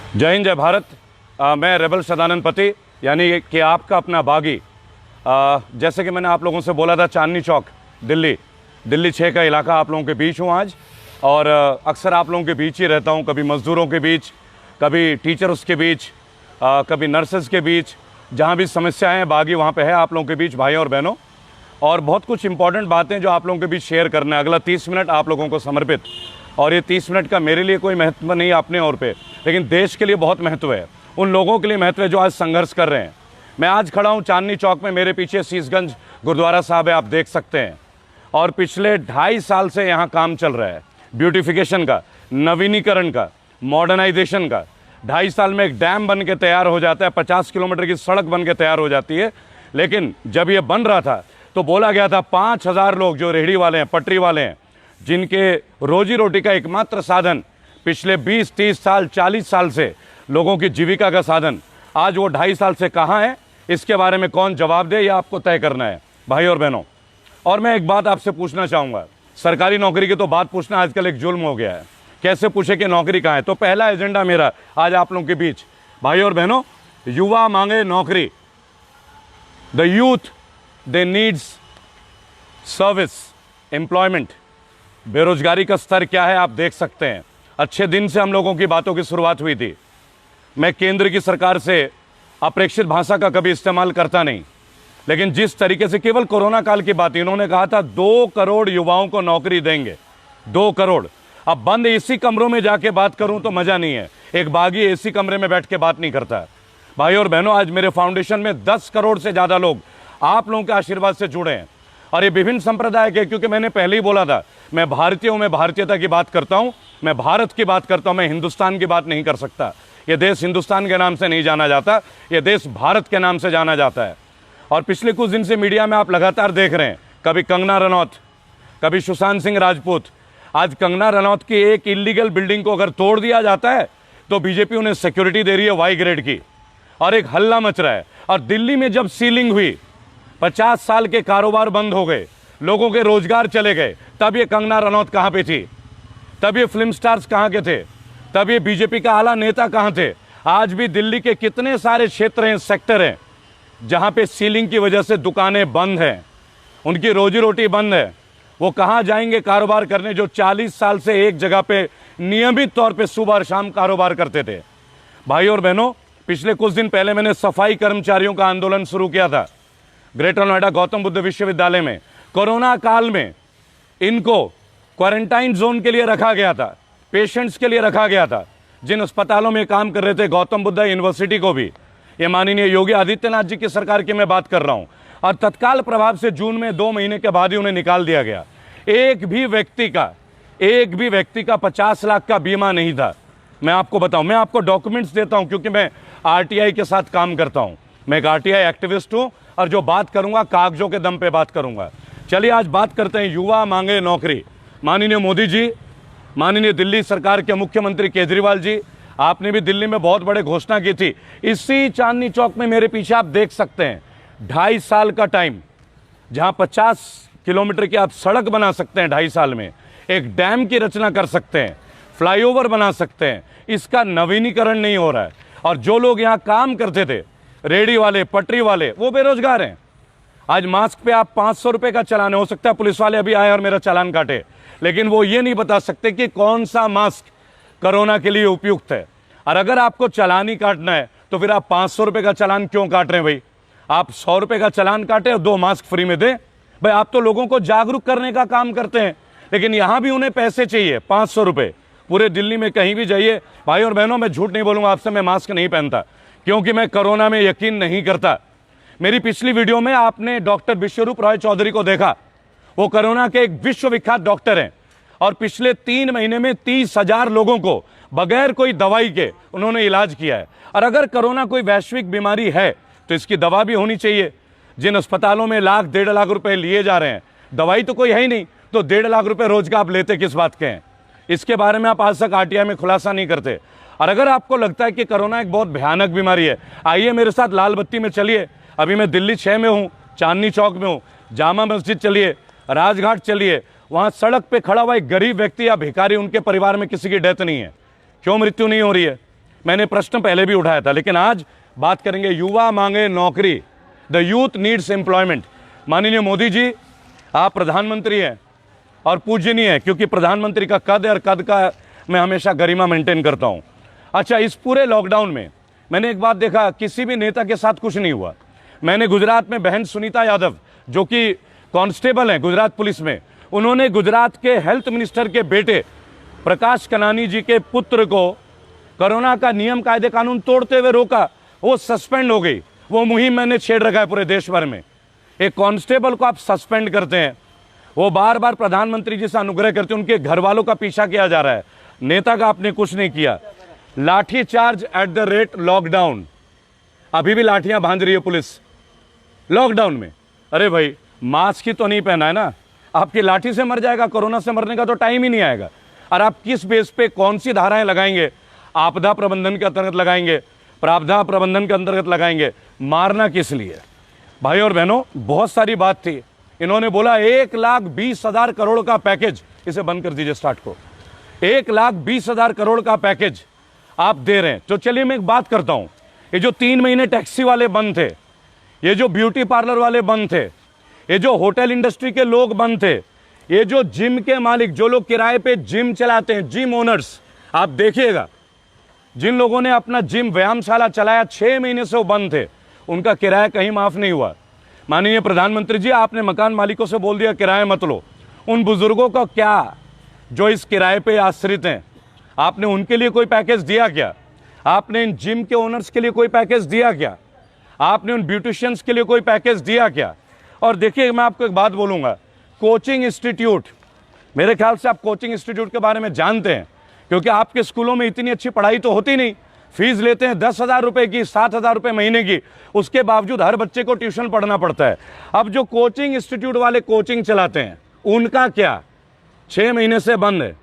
जय हिंद, जय भारत। मैं रेबल सदानंद पति, यानी कि आपका अपना बागी। जैसे कि मैंने आप लोगों से बोला था, चांदनी चौक दिल्ली 6 का इलाका आप लोगों के बीच हूँ आज। और अक्सर आप लोगों के बीच ही रहता हूँ, कभी मज़दूरों के बीच, कभी टीचर्स के बीच, कभी नर्सेस के बीच। जहाँ भी समस्याएं हैं, बागी वहाँ पे है आप लोगों के बीच, भाइयों और बहनों। और बहुत कुछ इंपॉर्टेंट बातें जो आप लोगों के बीच शेयर करना है। अगला 30 मिनट आप लोगों को समर्पित। और ये 30 मिनट का मेरे लिए कोई महत्व नहीं अपने और पे, लेकिन देश के लिए बहुत महत्व है, उन लोगों के लिए महत्व है जो आज संघर्ष कर रहे हैं। मैं आज खड़ा हूँ चांदनी चौक में, मेरे पीछे शीशगंज गुरुद्वारा साहब है, आप देख सकते हैं। और पिछले 2.5 साल से यहाँ काम चल रहा है ब्यूटिफिकेशन का, नवीनीकरण का, मॉडर्नाइजेशन का। 2.5 साल में एक डैम बन के तैयार हो जाता है, 50 किलोमीटर की सड़क बन के तैयार हो जाती है। लेकिन जब ये बन रहा था तो बोला गया था 5,000 लोग जो रेहड़ी वाले हैं, पटरी वाले हैं, जिनके रोजी रोटी का एकमात्र साधन पिछले 20, 30 साल, 40 साल से लोगों की जीविका का साधन, आज वो 2.5 साल से कहाँ है, इसके बारे में कौन जवाब दे, ये आपको तय करना है भाई और बहनों। और मैं एक बात आपसे पूछना चाहूँगा, सरकारी नौकरी की तो बात पूछना आजकल एक जुल्म हो गया है। कैसे पूछे कि नौकरी कहाँ है? तो पहला एजेंडा मेरा आज आप लोगों के बीच, भाई और बहनों, युवा मांगे नौकरी। The youth they needs service, employment. बेरोजगारी का स्तर क्या है आप देख सकते हैं। अच्छे दिन से हम लोगों की बातों की शुरुआत हुई थी। मैं केंद्र की सरकार से अप्रेक्षित भाषा का कभी इस्तेमाल करता नहीं, लेकिन जिस तरीके से केवल कोरोना काल की बात, इन्होंने कहा था 2 करोड़ युवाओं को नौकरी देंगे, 2 करोड़। अब बंद एसी कमरों में जाके बात करूं तो मजा नहीं है, एक बागी एसी कमरे में बैठ के बात नहीं करता। भाई और बहनों, आज मेरे फाउंडेशन में 10 करोड़ से ज्यादा लोग आप लोगों के आशीर्वाद से जुड़े हैं। और ये विभिन्न संप्रदाय के, क्योंकि मैंने पहले ही बोला था, मैं भारतीय हूं, मैं भारतीयता की बात करता हूं, मैं भारत की बात करता हूं, मैं हिंदुस्तान की बात नहीं कर सकता। यह देश हिंदुस्तान के नाम से नहीं जाना जाता, यह देश भारत के नाम से जाना जाता है। और पिछले कुछ दिन से मीडिया में आप लगातार देख रहे हैं, कभी कंगना रनौत, कभी सुशांत सिंह राजपूत। आज कंगना रनौत की एक इलीगल बिल्डिंग को अगर तोड़ दिया जाता है तो बीजेपी उन्हें सिक्योरिटी दे रही है वाई ग्रेड की, और एक हल्ला मच रहा है। और दिल्ली में जब सीलिंग हुई, 50 साल के कारोबार बंद हो गए, लोगों के रोजगार चले गए, तब ये कंगना रनौत कहां पे थी? तब ये फिल्म स्टार्स कहां के थे? तब ये बीजेपी का आला नेता कहां थे? आज भी दिल्ली के कितने सारे क्षेत्र हैं, सेक्टर हैं, जहां पे सीलिंग की वजह से दुकानें बंद हैं, उनकी रोजी रोटी बंद है। वो कहां जाएंगे कारोबार करने, जो 40 साल से एक जगह पे नियमित तौर पे सुबह और शाम कारोबार करते थे। भाई और बहनों, पिछले कुछ दिन पहले मैंने सफाई कर्मचारियों का आंदोलन शुरू किया था ग्रेटर नोएडा गौतम बुद्ध विश्वविद्यालय में। कोरोना काल में इनको क्वारंटाइन जोन के लिए रखा गया था, पेशेंट्स के लिए रखा गया था। जिन अस्पतालों में काम कर रहे थे, गौतम बुद्ध यूनिवर्सिटी को भी, ये माननीय योगी आदित्यनाथ जी की सरकार की मैं बात कर रहा हूं, और तत्काल प्रभाव से जून में 2 महीने के बाद ही उन्हें निकाल दिया गया। एक भी व्यक्ति का 50 लाख का बीमा नहीं था। मैं आपको बताऊं, मैं आपको डॉक्यूमेंट्स देता हूं, क्योंकि मैं आरटीआई के साथ काम करता हूं। मैं एक आरटीआई एक्टिविस्ट हूं, और जो बात करूंगा कागजों के दम पे बात करूंगा। चलिए आज बात करते हैं, युवा मांगे नौकरी। माननीय मोदी जी, माननीय दिल्ली सरकार के मुख्यमंत्री केजरीवाल जी, आपने भी दिल्ली में बहुत बड़े घोषणा की थी। इसी चांदनी चौक में मेरे पीछे आप देख सकते हैं, 2.5 साल का टाइम, जहां 50 किलोमीटर की आप सड़क बना सकते हैं 2.5 साल में, एक डैम की रचना कर सकते हैं, फ्लाईओवर बना सकते हैं। इसका नवीनीकरण नहीं हो रहा है। और जो लोग यहां काम करते थे, रेडी वाले, पटरी वाले, वो बेरोजगार हैं। आज मास्क पे आप 500 रुपए का चालान है, हो सकता है पुलिस वाले अभी आए और मेरा चालान काटे, लेकिन वो ये नहीं बता सकते कि कौन सा मास्क कोरोना के लिए उपयुक्त है। और अगर आपको चालान ही काटना है तो फिर आप 500 रुपए का चालान क्यों काट रहे हैं भाई? आप 100 रुपए का चालान काटे और 2 मास्क फ्री में दें। भाई आप तो लोगों को जागरूक करने का काम करते हैं, लेकिन यहां भी उन्हें पैसे चाहिए, 500 रुपए। पूरे दिल्ली में कहीं भी जाइए, भाई और बहनों, मैं झूठ नहीं बोलूंगा आपसे, मैं मास्क नहीं पहनता, क्योंकि मैं कोरोना में यकीन नहीं करता। मेरी पिछली वीडियो में आपने डॉक्टर विश्वरूप रॉय चौधरी को देखा। वो कोरोना के एक विश्वविख्यात डॉक्टर हैं, और पिछले 3 महीने में 30,000 लोगों को बगैर कोई दवाई के उन्होंने इलाज किया है। और अगर कोरोना कोई वैश्विक बीमारी है तो इसकी दवा भी होनी चाहिए। जिन अस्पतालों में लाख, 1.5 लाख रुपए लिए जा रहे हैं, दवाई तो कोई है ही नहीं, तो 1.5 लाख रुपए रोज का आप लेते किस बात के हैं? इसके बारे में आप आज तक आरटीआई में खुलासा नहीं करते। और अगर आपको लगता है कि कोरोना एक बहुत भयानक बीमारी है, आइए मेरे साथ लाल बत्ती में चलिए। अभी मैं दिल्ली 6 में हूँ, चांदनी चौक में हूँ, जामा मस्जिद चलिए, राजघाट चलिए, वहां सड़क पे खड़ा हुआ एक गरीब व्यक्ति या भिखारी, उनके परिवार में किसी की डेथ नहीं है। क्यों मृत्यु नहीं हो रही है? मैंने प्रश्न पहले भी उठाया था, लेकिन आज बात करेंगे युवा मांगे नौकरी, द यूथ नीड्स एम्प्लॉयमेंट। माननीय मोदी जी, आप प्रधानमंत्री हैं और पूजनीय है, क्योंकि प्रधानमंत्री का कद है और कद का मैं हमेशा गरिमा मेंटेन करता हूं। अच्छा, इस पूरे लॉकडाउन में मैंने एक बात देखा, किसी भी नेता के साथ कुछ नहीं हुआ। मैंने गुजरात में बहन सुनीता यादव, जो कि कांस्टेबल हैं गुजरात पुलिस में, उन्होंने गुजरात के हेल्थ मिनिस्टर के बेटे प्रकाश कनानी जी के पुत्र को कोरोना का नियम कायदे कानून तोड़ते हुए रोका, वो सस्पेंड हो गई। वो मुहिम मैंने छेड़ रखा है पूरे देश भर में। एक कांस्टेबल को आप सस्पेंड करते हैं, वो बार बार प्रधानमंत्री जी से अनुग्रह करते हैं, उनके घर वालों का पीछा किया जा रहा है। नेता का आपने कुछ नहीं किया। लाठी charge at the rate lockdown, अभी भी लाठियां बांध रही है पुलिस लॉकडाउन में। अरे भाई, मास्क ही तो नहीं पहना है ना, आपकी लाठी से मर जाएगा, कोरोना से मरने का तो टाइम ही नहीं आएगा। और आप किस बेस पे कौन सी धाराएं लगाएंगे? आपदा प्रबंधन के अंतर्गत लगाएंगे, प्रावधान प्रबंधन के अंतर्गत लगाएंगे, मारना किस लिए? भाई और बहनों, बहुत सारी बात थी। इन्होंने बोला 1,20,000 करोड़ का पैकेज, इसे बंद कर दीजिए स्टार्ट को। 1,20,000 करोड़ का पैकेज आप दे रहे हैं। तो चलिए मैं एक बात करता हूं, ये जो 3 महीने टैक्सी वाले बंद थे, ये जो ब्यूटी पार्लर वाले बंद थे, ये जो होटल इंडस्ट्री के लोग बंद थे, ये जो जिम के मालिक, जो लोग किराए पे जिम चलाते हैं, जिम ओनर्स, आप देखिएगा, जिन लोगों ने अपना जिम व्यायामशाला चलाया 6 महीने से वो बंद थे, उनका किराया कहीं माफ नहीं हुआ। माननीय प्रधानमंत्री जी, आपने मकान मालिकों से बोल दिया किराया मत लो। उन बुजुर्गों का क्या जो इस किराए पे आश्रित हैं, आपने उनके लिए कोई पैकेज दिया क्या? आपने इन जिम के ओनर्स के लिए कोई पैकेज दिया क्या? आपने उन ब्यूटिशियंस के लिए कोई पैकेज दिया क्या? और देखिए, मैं आपको एक बात बोलूंगा, कोचिंग इंस्टीट्यूट, मेरे ख्याल से आप कोचिंग इंस्टीट्यूट के बारे में जानते हैं, क्योंकि आपके स्कूलों में इतनी अच्छी पढ़ाई तो होती नहीं। फीस लेते हैं 10,000 रुपए की, 7,000 रुपए महीने की, उसके बावजूद हर बच्चे को ट्यूशन पढ़ना पड़ता है। अब जो कोचिंग इंस्टीट्यूट वाले कोचिंग चलाते हैं, उनका क्या? 6 महीने से बंद है।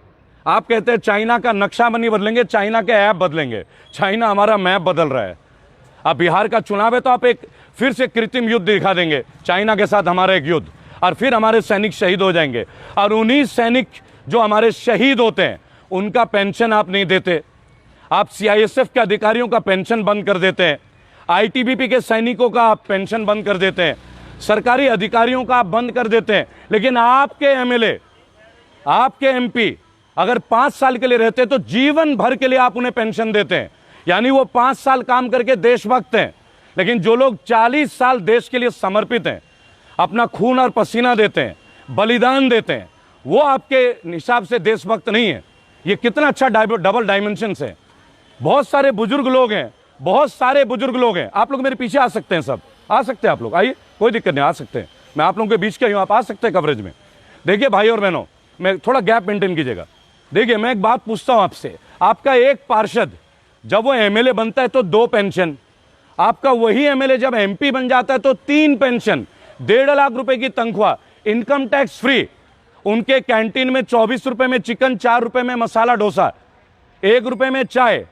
आप कहते हैं चाइना का नक्शा नहीं बदलेंगे, चाइना के ऐप बदलेंगे। चाइना हमारा मैप बदल रहा है। अब बिहार का चुनाव है तो आप एक फिर से कृत्रिम युद्ध दिखा देंगे, चाइना के साथ हमारा एक युद्ध, और फिर हमारे सैनिक शहीद हो जाएंगे। और उन्हीं सैनिक जो हमारे शहीद होते हैं, उनका पेंशन आप नहीं देते। आप सीआईएसएफ के अधिकारियों का पेंशन बंद कर देते हैं, आईटीबीपी के सैनिकों का आप पेंशन बंद कर देते हैं, सरकारी अधिकारियों का आप बंद कर देते हैं। लेकिन आपके एमएलए, आपके एमपी अगर 5 साल के लिए रहते हैं तो जीवन भर के लिए आप उन्हें पेंशन देते हैं, यानी वो 5 साल काम करके देशभक्त हैं। लेकिन जो लोग 40 साल देश के लिए समर्पित हैं, अपना खून और पसीना देते हैं, बलिदान देते हैं, वो आपके हिसाब से देशभक्त नहीं है। ये कितना अच्छा डबल डायमेंशन है। बहुत सारे बुजुर्ग लोग हैं, बहुत सारे बुजुर्ग लोग हैं। आप लोग मेरे पीछे आ सकते हैं, सब आ सकते हैं आप लोग, आइए, कोई दिक्कत नहीं, आ सकते हैं। मैं आप लोगों के बीच का हूं, आप आ सकते हैं कवरेज में। देखिए भाई और बहनों, मैं थोड़ा गैप मेंटेन कीजिएगा। देखिए, मैं एक बात पूछता हूं आपसे, आपका एक पार्षद जब वो एमएलए बनता है तो 2 पेंशन, आपका वही एमएलए जब एमपी बन जाता है तो 3 पेंशन, 1.5 लाख रुपए की तनख्वाह, इनकम टैक्स फ्री, उनके कैंटीन में 24 रुपए में चिकन, 4 रुपए में मसाला डोसा, 1 रुपए में चाय।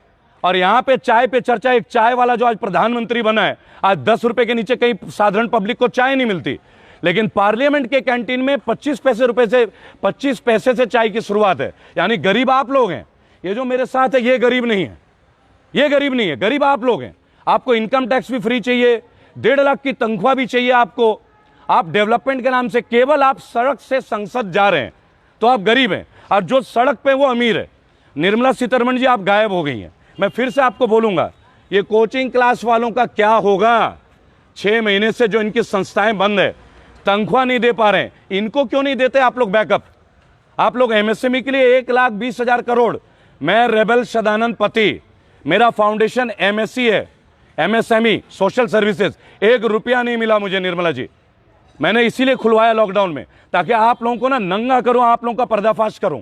और यहां पे चाय पे चर्चा, एक चाय वाला जो आज प्रधानमंत्री बना है, आज 10 रुपए के नीचे कहीं साधारण पब्लिक को चाय नहीं मिलती, लेकिन पार्लियामेंट के कैंटीन में 25 पैसे से चाय की शुरुआत है। यानी गरीब आप लोग हैं। ये जो मेरे साथ है ये गरीब नहीं है, ये गरीब नहीं है, गरीब आप लोग हैं। आपको इनकम टैक्स भी फ्री चाहिए, 1.5 लाख की तनख्वाह भी चाहिए आपको। आप डेवलपमेंट के नाम से केवल आप सड़क से संसद जा रहे हैं तो आप गरीब हैं, और जो सड़क पे वो अमीर है। निर्मला सीतारमण जी आप गायब हो गई हैं। मैं फिर से आपको बोलूंगा, ये कोचिंग क्लास वालों का क्या होगा? 6 महीने से जो इनकी संस्थाएं बंद है, तनख्वाह नहीं दे पा रहे हैं, इनको क्यों नहीं देते आप लोग बैकअप? आप लोग एमएसएमई के लिए 1,20,000 करोड़। मैं रेबल सदानंद पति, मेरा फाउंडेशन एमएससी है, एमएसएमई सोशल सर्विसेज, 1 रुपया नहीं मिला मुझे निर्मला जी। मैंने इसीलिए खुलवाया लॉकडाउन में, ताकि आप लोगों को ना नंगा करूं, आप लोगों का पर्दाफाश करूं।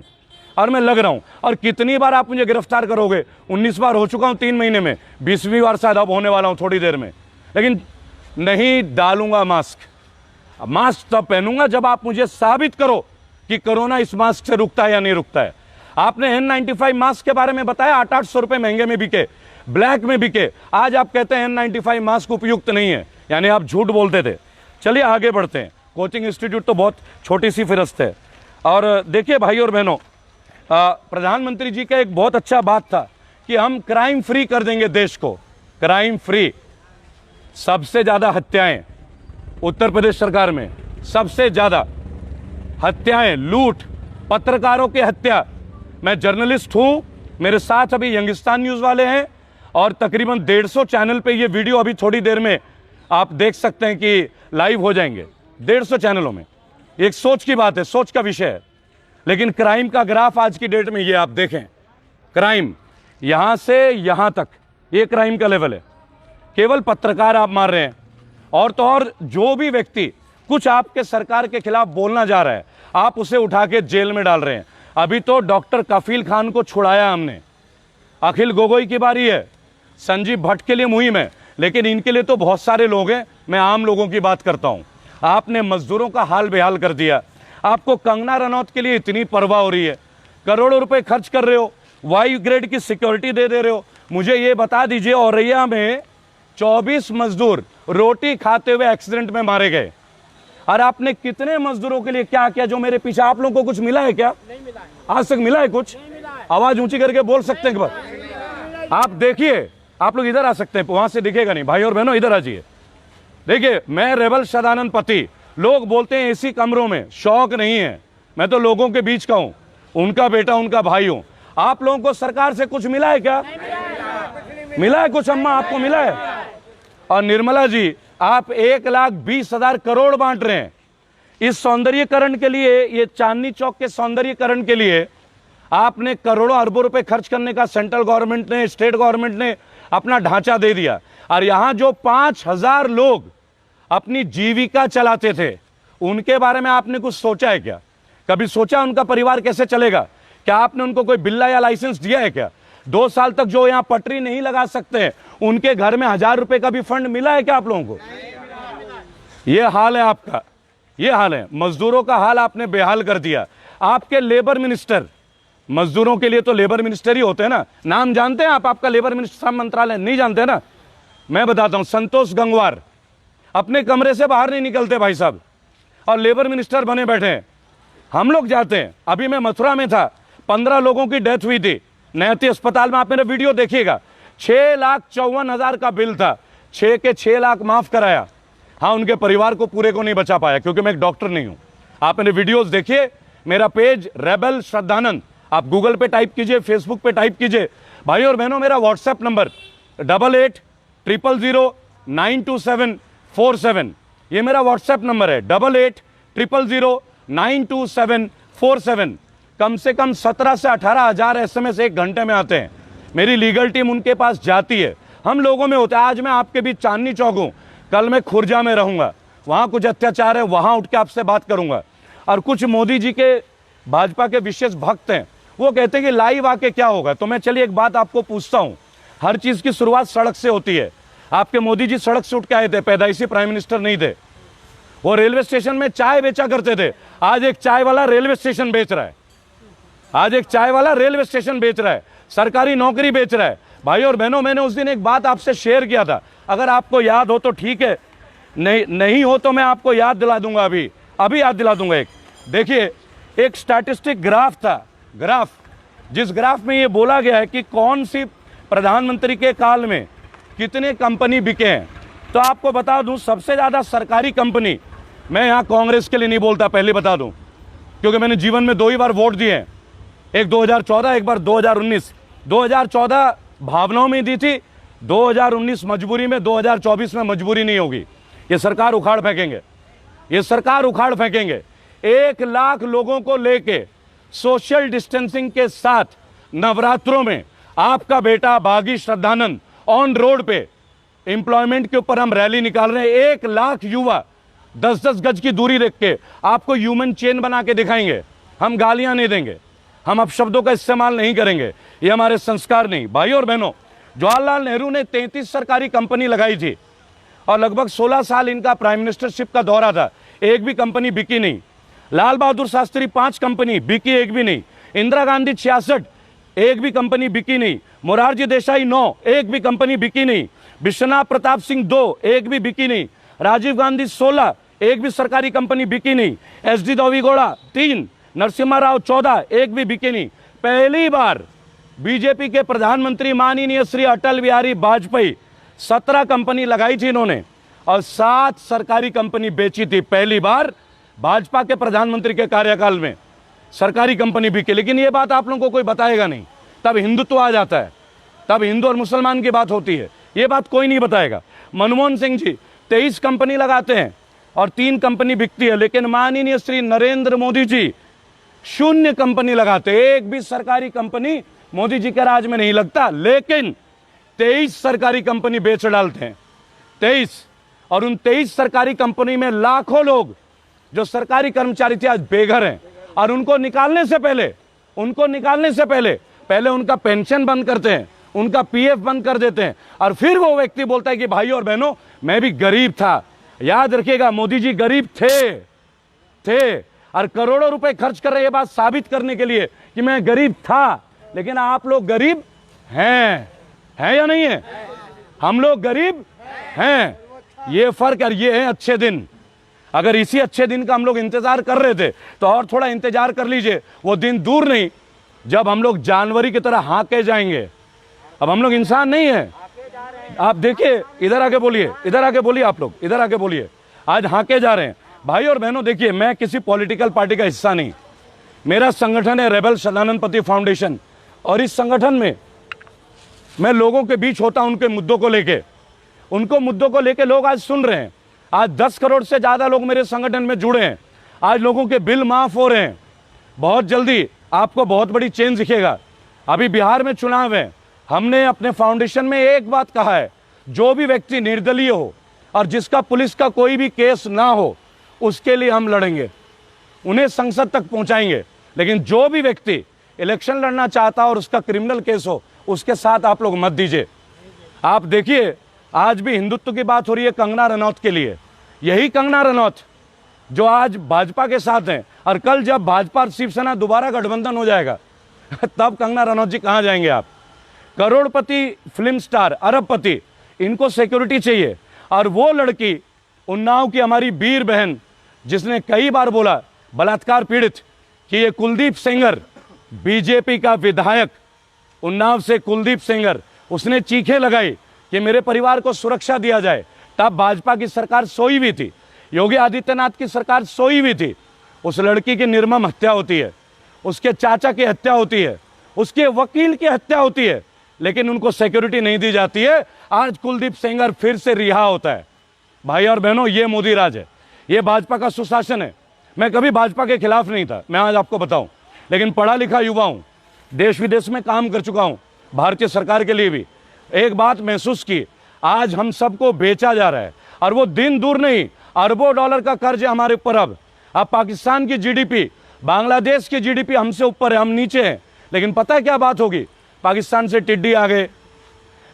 और मैं लग रहा हूं, और कितनी बार आप मुझे गिरफ्तार करोगे? 19 बार हो चुका हूं 3 महीने में, 20वीं बार शायद अब होने वाला हूं थोड़ी देर में। लेकिन नहीं डालूंगा मास्क। मास्क तब पहनूंगा जब आप मुझे साबित करो कि कोरोना इस मास्क से रुकता है या नहीं रुकता है। आपने N95 मास्क के बारे में बताया, 800 रुपए महंगे में बिके, ब्लैक में बिके। आज आप कहते हैं N95 मास्क उपयुक्त नहीं है, यानी आप झूठ बोलते थे। चलिए आगे बढ़ते हैं। कोचिंग इंस्टीट्यूट तो बहुत छोटी सी फिरस्त है। और देखिए भाई और बहनों, प्रधानमंत्री जी का एक बहुत अच्छा बात था कि हम क्राइम फ्री कर देंगे देश को, क्राइम फ्री। सबसे ज्यादा हत्याएं उत्तर प्रदेश सरकार में, सबसे ज्यादा हत्याएं, लूट, पत्रकारों की हत्या। मैं जर्नलिस्ट हूं, मेरे साथ अभी यंगिस्तान न्यूज वाले हैं और तकरीबन 150 चैनल पे ये वीडियो अभी थोड़ी देर में आप देख सकते हैं कि लाइव हो जाएंगे 150 चैनलों में। एक सोच की बात है, सोच का विषय है। लेकिन क्राइम का ग्राफ आज की डेट में ये आप देखें, क्राइम यहां से यहां तक ये क्राइम का लेवल है। केवल पत्रकार आप मार रहे हैं, और तो और जो भी व्यक्ति कुछ आपके सरकार के खिलाफ बोलना जा रहा है आप उसे उठा के जेल में डाल रहे हैं। अभी तो डॉक्टर कफील खान को छुड़ाया हमने, अखिल गोगोई की बारी है, संजीव भट्ट के लिए मुहिम है, लेकिन इनके लिए तो बहुत सारे लोग हैं। मैं आम लोगों की बात करता हूं। आपने मजदूरों का हाल बेहाल कर दिया। आपको कंगना रनौत के लिए इतनी परवाह हो रही है, करोड़ों रुपए खर्च कर रहे हो, वायु ग्रेड की सिक्योरिटी दे रहे हो। मुझे ये बता दीजिए, औरैया में 24 मजदूर रोटी खाते हुए एक्सीडेंट में मारे गए, और आपने कितने मजदूरों के लिए क्या किया? जो मेरे पीछे, आप लोगों को कुछ मिला है क्या? नहीं मिला है। आज तक मिला है कुछ? आवाज ऊंची करके बोल सकते हैं एक बार? आप देखिए, आप लोग इधर आ सकते हैं, वहां से दिखेगा नहीं। भाई और बहनों इधर आ जाइए। देखिए, मैं रेबल सदानंद पति। लोग बोलते हैं एसी कमरों में, शौक नहीं है। मैं तो लोगों के बीच का हूं, उनका बेटा, उनका भाई हूं। आप लोगों को सरकार से कुछ मिला है क्या? मिला है कुछ? अम्मा आपको मिला है? और निर्मला जी, आप 1,20,000 करोड़ बांट रहे हैं इस सौंदर्यीकरण के लिए। ये चांदनी चौक के सौंदर्यीकरण के लिए आपने करोड़ों अरबों रुपए खर्च करने का सेंट्रल गवर्नमेंट ने, स्टेट गवर्नमेंट ने अपना ढांचा दे दिया। और यहां जो 5,000 लोग अपनी जीविका चलाते थे, उनके बारे में आपने कुछ सोचा है क्या? कभी सोचा उनका परिवार कैसे चलेगा? क्या आपने उनको कोई बिल्ला या लाइसेंस दिया है क्या? 2 साल तक जो यहां पटरी नहीं लगा सकते, उनके घर में 1,000 रुपए का भी फंड मिला है क्या आप लोगों को? ये हाल है आपका, ये हाल है। मजदूरों का हाल आपने बेहाल कर दिया। आपके लेबर मिनिस्टर, मजदूरों के लिए तो लेबर मिनिस्टर ही होते हैं ना। नाम जानते हैं आप? आपका लेबर मिनिस्टर मंत्रालय नहीं जानते ना? मैं बताता हूं, संतोष गंगवार अपने कमरे से बाहर नहीं निकलते भाई साहब, और लेबर मिनिस्टर बने बैठे हैं। हम लोग जाते हैं। अभी मैं मथुरा में था, 15 लोगों की डेथ हुई थी नैती अस्पताल में। आप मेरा वीडियो देखिएगा, 6,54,000 का बिल था, 6 के 6 लाख माफ कराया। हाँ, उनके परिवार को पूरे को नहीं बचा पाया, क्योंकि मैं एक डॉक्टर नहीं हूं। आप मेरे वीडियोस देखिए, मेरा पेज रेबल श्रद्धानंद, आप गूगल पे टाइप कीजिए, फेसबुक पे टाइप कीजिए। भाई और बहनों, मेरा व्हाट्सएप नंबर 8800092747, ये मेरा व्हाट्सएप नंबर है, 8800092747। कम से कम 17 से 18,000 SMS एक घंटे में आते हैं। मेरी लीगल टीम उनके पास जाती है, हम लोगों में होता है। आज मैं आपके बीच चांदनी चौक हूं, कल मैं खुर्जा में रहूंगा, वहां कुछ अत्याचार है, वहां उठ के आपसे बात करूंगा। और कुछ मोदी जी के, भाजपा के विशेष भक्त हैं, वो कहते हैं कि लाइव आके क्या होगा। तो मैं चलिए एक बात आपको पूछता हूं, हर चीज की शुरुआत सड़क से होती है। आपके मोदी जी सड़क से उठ के आए थे, पैदाइशी प्राइम मिनिस्टर नहीं थे। वो रेलवे स्टेशन में चाय बेचा करते थे, आज एक चाय वाला रेलवे स्टेशन बेच रहा है। आज एक चाय वाला रेलवे स्टेशन बेच रहा है, सरकारी नौकरी बेच रहा है। भाई और बहनों, मैंने उस दिन एक बात आपसे शेयर किया था, अगर आपको याद हो तो ठीक है, नहीं हो तो मैं आपको याद दिला दूंगा। अभी याद दिला दूंगा। एक देखिए, एक स्टैटिस्टिक ग्राफ था, ग्राफ, जिस ग्राफ में ये बोला गया है कि कौन सी प्रधानमंत्री के काल में कितने कंपनी बिके हैं। तो आपको बता दूं, सबसे ज्यादा सरकारी कंपनी, मैं यहां कांग्रेस के लिए नहीं बोलता, पहले बता दूं, क्योंकि मैंने जीवन में 2 ही बार वोट दिए हैं, एक 2014, एक बार 2019। 2014 भावनाओं में दी थी, 2019 मजबूरी में, 2024 में मजबूरी नहीं होगी। ये सरकार उखाड़ फेंकेंगे, ये सरकार उखाड़ फेंकेंगे। 1 लाख लोगों को लेके सोशल डिस्टेंसिंग के साथ नवरात्रों में आपका बेटा बागी श्रद्धानंद ऑन रोड पे एम्प्लॉयमेंट के ऊपर हम रैली निकाल रहे हैं। 1 लाख युवा 10-10 गज की दूरी रख के आपको ह्यूमन चेन बना के दिखाएंगे। हम गालियां नहीं देंगे, हम अपशब्दों का इस्तेमाल नहीं करेंगे, ये हमारे संस्कार नहीं। भाई और बहनों, जवाहरलाल नेहरू ने 33 सरकारी कंपनी लगाई थी और लगभग 16 साल इनका प्राइम मिनिस्टरशिप का दौरा था, एक भी कंपनी बिकी नहीं। लाल बहादुर शास्त्री 5 कंपनी बिकी, एक भी नहीं। इंदिरा गांधी 66, एक भी कंपनी बिकी नहीं। मोरारजी देसाई 9, एक भी कंपनी बिकी नहीं। विश्वनाथ प्रताप सिंह 2, एक भी बिकी नहीं। राजीव गांधी 16, एक भी सरकारी कंपनी बिकी नहीं। एस डी देवेगौड़ा 3, नरसिम्हा राव 14, एक भी बिकी नहीं। बीजेपी के प्रधानमंत्री माननीय श्री अटल बिहारी वाजपेयी 17 कंपनी लगाई थी इन्होंने और 7 सरकारी कंपनी बेची थी। पहली बार भाजपा के प्रधानमंत्री के कार्यकाल में सरकारी कंपनी बिकी। लेकिन ये बात आप लोगों को कोई बताएगा नहीं, तब हिंदुत्व आ जाता है, तब हिंदू और मुसलमान की बात होती है, ये बात कोई नहीं बताएगा। मनमोहन सिंह जी 23 कंपनी लगाते हैं और 3 कंपनी बिकती है, लेकिन माननीय श्री नरेंद्र मोदी जी 0 कंपनी लगाते, एक भी सरकारी कंपनी मोदी जी के राज में नहीं लगता, लेकिन 23 सरकारी कंपनी बेच डालते हैं, 23। और उन 23 सरकारी कंपनी में लाखों लोग जो सरकारी कर्मचारी थे आज बेघर हैं, और उनको निकालने से पहले उनका पेंशन बंद करते हैं, उनका पीएफ बंद कर देते हैं, और फिर वो व्यक्ति बोलता है कि भाई और बहनों मैं भी गरीब था। याद रखिएगा, मोदी जी गरीब थे और करोड़ों रुपए खर्च कर रहे, ये बात साबित करने के लिए कि मैं गरीब था। लेकिन आप लोग गरीब हैं या नहीं है? हम लोग गरीब हैं, ये फर्क। और ये है अच्छे दिन। अगर इसी अच्छे दिन का हम लोग इंतजार कर रहे थे तो और थोड़ा इंतजार कर लीजिए, वो दिन दूर नहीं जब हम लोग जानवरी की तरह हाँके जाएंगे। अब हम लोग इंसान नहीं है। आप देखिए, इधर आके बोलिए, आप लोग इधर आके बोलिए, आज हाँके जा रहे हैं। भाई और बहनों देखिए, मैं किसी पॉलिटिकल पार्टी का हिस्सा नहीं, मेरा संगठन है रेबल सदानंद पति फाउंडेशन, और इस संगठन में मैं लोगों के बीच होता हूं, उनके मुद्दों को लेके लोग आज सुन रहे हैं। आज 10 करोड़ से ज्यादा लोग मेरे संगठन में जुड़े हैं। आज लोगों के बिल माफ हो रहे हैं। बहुत जल्दी आपको बहुत बड़ी चेंज दिखेगा। अभी बिहार में चुनाव है, हमने अपने फाउंडेशन में एक बात कहा है, जो भी व्यक्ति निर्दलीय हो और जिसका पुलिस का कोई भी केस ना हो, उसके लिए हम लड़ेंगे, उन्हें संसद तक पहुंचाएंगे। लेकिन जो भी व्यक्ति इलेक्शन लड़ना चाहता और उसका क्रिमिनल केस हो, उसके साथ आप लोग मत दीजिए। आप देखिए, आज भी हिंदुत्व की बात हो रही है कंगना रनौत के लिए। यही कंगना रनौत जो आज भाजपा के साथ हैं, और कल जब भाजपा और शिवसेना दोबारा गठबंधन हो जाएगा तब कंगना रनौत जी कहां जाएंगे आप? करोड़पति फिल्म स्टार, अरबपति, इनको सिक्योरिटी चाहिए। और वो लड़की उन्नाव की हमारी वीर बहन, जिसने कई बार बोला बलात्कार पीड़ित कि ये कुलदीप सेंगर, बीजेपी का विधायक उन्नाव से कुलदीप सेंगर, उसने चीखें लगाई कि मेरे परिवार को सुरक्षा दिया जाए। तब भाजपा की सरकार सोई हुई थी, योगी आदित्यनाथ की सरकार सोई हुई थी। उस लड़की की निर्मम हत्या होती है, उसके चाचा की हत्या होती है, उसके वकील की हत्या होती है, लेकिन उनको सिक्योरिटी नहीं दी जाती है। आज कुलदीप सेंगर फिर से रिहा होता है। भाई और बहनों, ये मोदी राज है, ये भाजपा का सुशासन है। मैं कभी भाजपा के खिलाफ नहीं था, मैं आज आपको बताऊं, लेकिन पढ़ा लिखा युवा हूं, देश विदेश में काम कर चुका हूं, भारतीय सरकार के लिए भी। एक बात महसूस की, आज हम सबको बेचा जा रहा है, और वो दिन दूर नहीं, अरबों डॉलर का कर्ज है हमारे ऊपर। अब पाकिस्तान की जीडीपी, बांग्लादेश की जीडीपी हमसे ऊपर है, हम नीचे हैं। लेकिन पता है क्या बात होगी? पाकिस्तान से टिड्डी आ गए,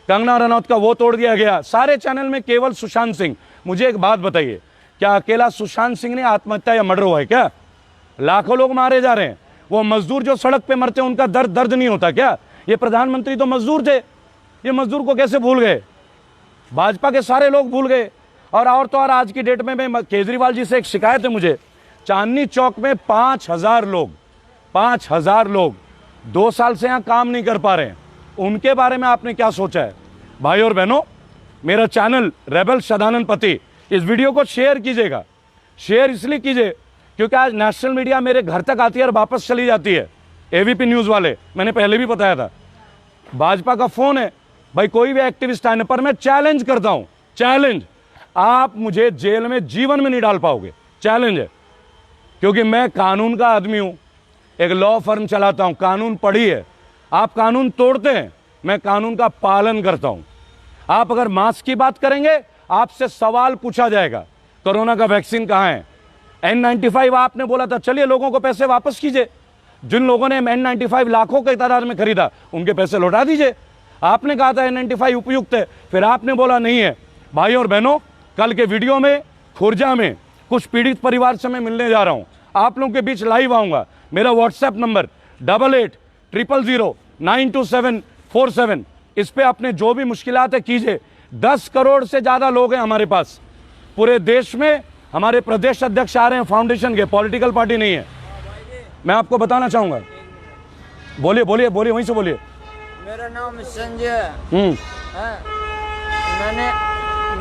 कंगना रनौत का वो तोड़ दिया गया, सारे चैनल में केवल सुशांत सिंह। मुझे एक बात बताइए, क्या अकेला सुशांत सिंह ने आत्महत्या या मर्डर हुआ है क्या? लाखों लोग मारे जा रहे हैं। वो मजदूर जो सड़क पे मरते हैं, उनका दर्द नहीं होता क्या? ये प्रधानमंत्री तो मजदूर थे, ये मजदूर को कैसे भूल गए? भाजपा के सारे लोग भूल गए। और तो और आज की डेट में मैं केजरीवाल जी से एक शिकायत है मुझे, चांदनी चौक में 5,000 लोग 2 साल से यहाँ काम नहीं कर पा रहे हैं। उनके बारे में आपने क्या सोचा है? भाई और बहनों, मेरा चैनल रेबल सदानंद पति, इस वीडियो को शेयर कीजिएगा। शेयर इसलिए कीजिए क्योंकि आज नेशनल मीडिया मेरे घर तक आती है और वापस चली जाती है। एबीपी न्यूज़ वाले, मैंने पहले भी बताया था, भाजपा का फोन है, भाई कोई भी एक्टिविस्ट आने पर मैं चैलेंज करता हूं, चैलेंज, आप मुझे जेल में जीवन में नहीं डाल पाओगे, चैलेंज है। क्योंकि मैं कानून का आदमी हूं, एक लॉ फर्म चलाता हूं, कानून पढ़ी है। आप कानून तोड़ते हैं, मैं कानून का पालन करता हूं। आप अगर मास्क की बात करेंगे, आपसे सवाल पूछा जाएगा, कोरोना का वैक्सीन कहां है? N95 आपने बोला था, चलिए लोगों को पैसे वापस कीजिए। जिन लोगों ने N95 लाखों के तादाद में खरीदा, उनके पैसे लौटा दीजिए। आपने कहा था N95 उपयुक्त है, फिर आपने बोला नहीं है। भाई और बहनों, कल के वीडियो में खुर्जा में कुछ पीड़ित परिवार से मैं मिलने जा रहा हूं, आप लोगों के बीच लाइव आऊंगा। मेरा व्हाट्सएप नंबर 8800092747, इस पे अपने जो भी मुश्किलात है कीजिए। 10 करोड़ से ज्यादा लोग हैं हमारे पास पूरे देश में। हमारे प्रदेश अध्यक्ष आ रहे हैं फाउंडेशन के, पॉलिटिकल पार्टी नहीं है। मैं आपको बताना चाहूंगा, बोलिए बोलिए बोलिए, वहीं से बोलिए। मेरा नाम संजय है।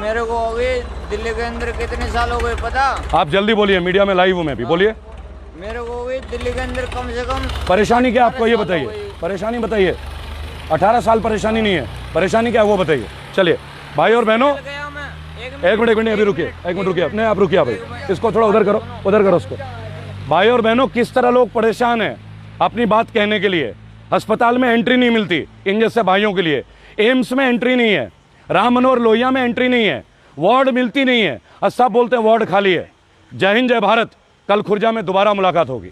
मेरे को हो गई दिल्ली के अंदर कितने साल हो गए पता? आप जल्दी बोलिए, मीडिया में लाइव हूँ मैं भी, बोलिए। मेरे को हो गई दिल्ली के अंदर कम से कम। परेशानी क्या आपको ये बताइए, परेशानी बताइए। 18 साल परेशानी नहीं है, परेशानी क्या है वो बताइए। चलिए भाई और बहनों, एक मिनट अभी रुकिए, एक मिनट रुकिए, अपने आप रुकिए भाई, इसको थोड़ा उधर करो उसको। भाई और बहनों, किस तरह लोग परेशान हैं अपनी बात कहने के लिए। अस्पताल में एंट्री नहीं मिलती इन जैसे भाइयों के लिए, एम्स में एंट्री नहीं है, राम मनोहर लोहिया में एंट्री नहीं है, वार्ड मिलती नहीं है, और सब बोलते हैं वार्ड खाली है। जय हिंद, जय भारत। कल खुर्जा में दोबारा मुलाकात होगी।